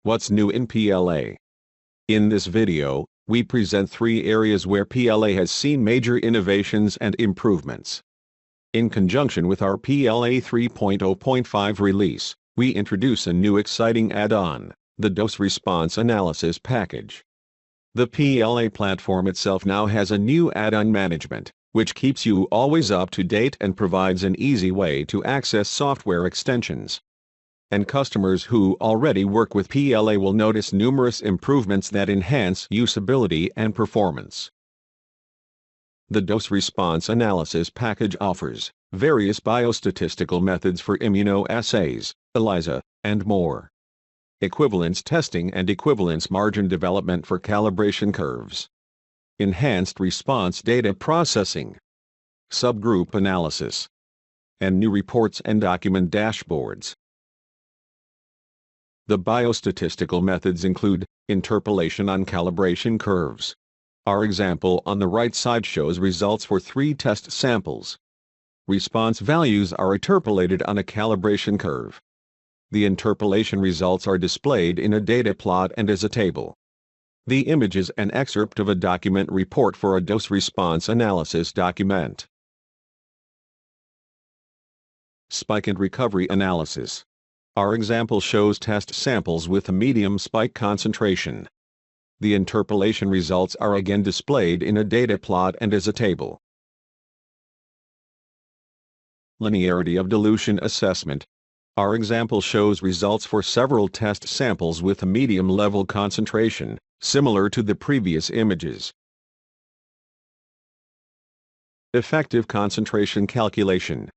What's new in PLA? In this video, we present 3 areas where PLA has seen major innovations and improvements. In conjunction with our PLA 3.0.5 release, we introduce a new exciting add-on, the Dose Response Analysis package. The PLA platform itself now has a new add-on management, which keeps you always up to date and provides an easy way to access software extensions. And customers who already work with PLA will notice numerous improvements that enhance usability and performance. The Dose Response Analysis package offers various biostatistical methods for immunoassays, ELISA, and more. Equivalence testing and equivalence margin development for calibration curves. Enhanced response data processing. Subgroup analysis. And new reports and document dashboards. The biostatistical methods include interpolation on calibration curves. Our example on the right side shows results for 3 test samples. Response values are interpolated on a calibration curve. The interpolation results are displayed in a data plot and as a table. The image is an excerpt of a document report for a dose response analysis document. Spike and recovery analysis. Our example shows test samples with a medium spike concentration. The interpolation results are again displayed in a data plot and as a table. Linearity of dilution assessment. Our example shows results for several test samples with a medium level concentration, similar to the previous images. Effective concentration calculation.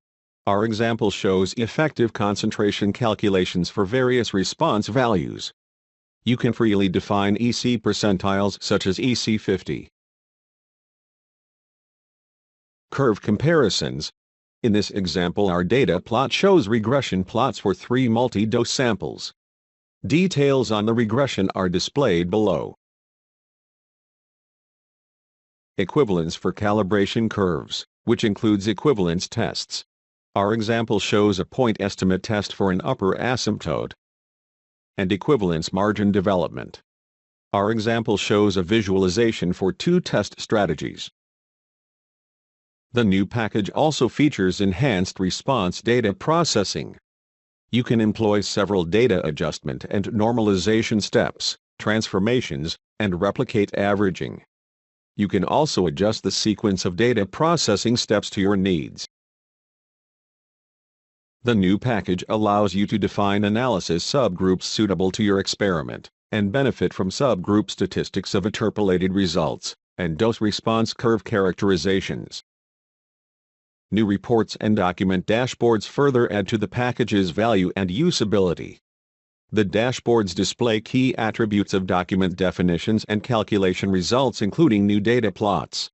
Our example shows effective concentration calculations for various response values. You can freely define EC percentiles such as EC50. Curve comparisons. In this example, our data plot shows regression plots for 3 multi-dose samples. Details on the regression are displayed below. Equivalence for calibration curves, which includes equivalence tests. Our example shows a point estimate test for an upper asymptote. And equivalence margin development. Our example shows a visualization for 2 test strategies. The new package also features enhanced response data processing. You can employ several data adjustment and normalization steps, transformations, and replicate averaging. You can also adjust the sequence of data processing steps to your needs. The new package allows you to define analysis subgroups suitable to your experiment, and benefit from subgroup statistics of interpolated results, and dose-response curve characterizations. New reports and document dashboards further add to the package's value and usability. The dashboards display key attributes of document definitions and calculation results, including new data plots.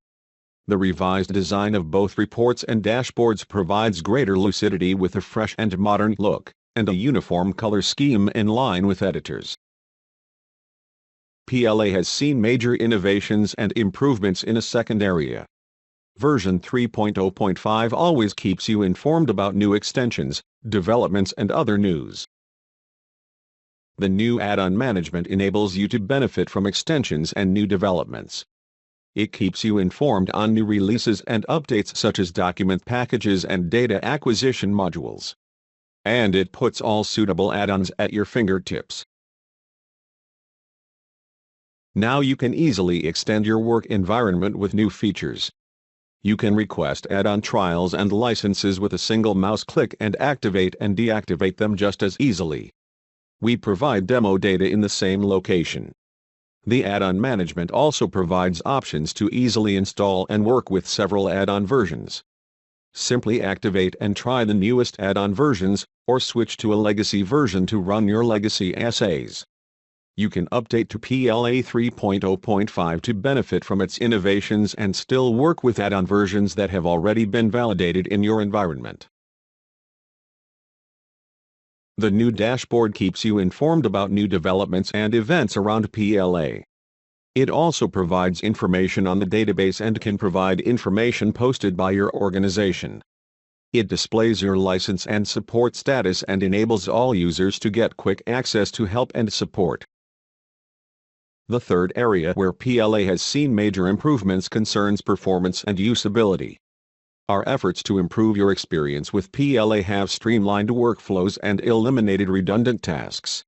The revised design of both reports and dashboards provides greater lucidity with a fresh and modern look, and a uniform color scheme in line with editors. PLA has seen major innovations and improvements in a second area. Version 3.0.5 always keeps you informed about new extensions, developments, and other news. The new add-on management enables you to benefit from extensions and new developments. It keeps you informed on new releases and updates such as document packages and data acquisition modules. And it puts all suitable add-ons at your fingertips. Now you can easily extend your work environment with new features. You can request add-on trials and licenses with a single mouse click and activate and deactivate them just as easily. We provide demo data in the same location. The add-on management also provides options to easily install and work with several add-on versions. Simply activate and try the newest add-on versions, or switch to a legacy version to run your legacy assays. You can update to PLA 3.0.5 to benefit from its innovations and still work with add-on versions that have already been validated in your environment. The new dashboard keeps you informed about new developments and events around PLA. It also provides information on the database and can provide information posted by your organization. It displays your license and support status and enables all users to get quick access to help and support. The third area where PLA has seen major improvements concerns performance and usability. Our efforts to improve your experience with PLA have streamlined workflows and eliminated redundant tasks.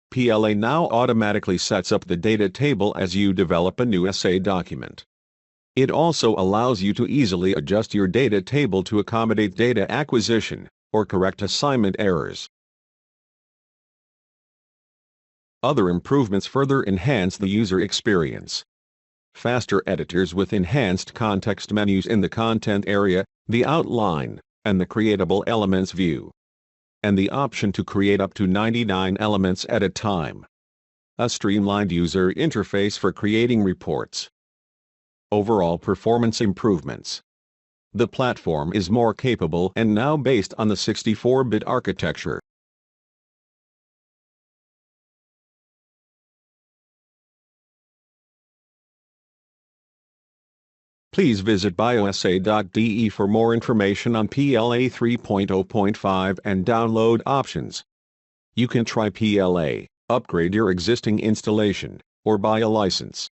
PLA now automatically sets up the data table as you develop a new essay document. It also allows you to easily adjust your data table to accommodate data acquisition or correct assignment errors. Other improvements further enhance the user experience. Faster editors with enhanced context menus in the content area, the outline, and the creatable elements view. And the option to create up to 99 elements at a time. A streamlined user interface for creating reports. Overall performance improvements. The platform is more capable and now based on the 64-bit architecture. Please visit bioessay.de for more information on PLA 3.0.5 and download options. You can try PLA, upgrade your existing installation, or buy a license.